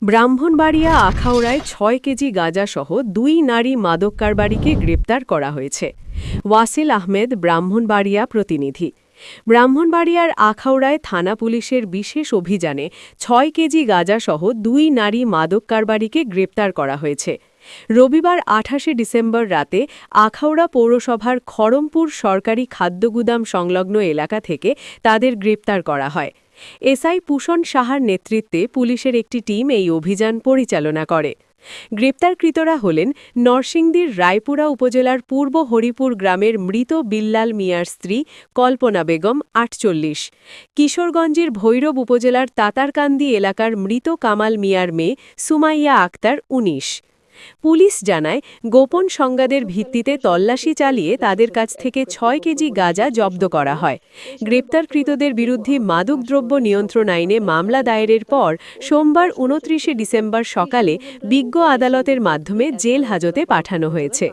Brahmanbaria আখাউড়ায় ৬ KG গাঁজাসহ ২ নারী মাদক কারবারিকে গ্রেপ্তার করা হয়েছে। ওয়াসিল আহমেদ, ব্রাহ্মণবাড়িয়া প্রতিনিধি। ব্রাহ্মণবাড়িয়ার আখাউড়ায় থানা পুলিশের বিশেষ অভিযানে ৬ কেজি গাঁজাসহ ২ নারী মাদক কারবারিকে গ্রেপ্তার করা হয়েছে। রবিবার ২৮ ডিসেম্বর রাতে আখাউড়া পৌরসভার খড়মপুর সরকারি খাদ্যগুদাম সংলগ্ন এলাকা থেকে তাদের গ্রেপ্তার করা হয়। এসআই পূষণ সাহার নেতৃত্বে পুলিশের একটি টিম এই অভিযান পরিচালনা করে। গ্রেপ্তারকৃতরা হলেন নরসিংদীর রায়পুরা উপজেলার পূর্ব হরিপুর গ্রামের মৃত বিল্লাল মিয়ার স্ত্রী কল্পনা বেগম ৪৮, কিশোরগঞ্জের ভৈরব উপজেলার তাতারকান্দি এলাকার মৃত কামাল মিয়ার মেয়ে সুমাইয়া আক্তার ১৯। পুলিশ জানায়, গোপন সংবাদের ভিত্তিতে তল্লাশি চালিয়ে তাদের কাছ থেকে ৬ কেজি গাঁজা জব্দ করা হয়। গ্রেপ্তারকৃতদের বিরুদ্ধে মাদকদ্রব্য নিয়ন্ত্রণ আইনে মামলা দায়েরের পর সোমবার ২৯ ডিসেম্বর সকালে বিজ্ঞ আদালতের মাধ্যমে জেল হাজতে পাঠানো হয়েছে।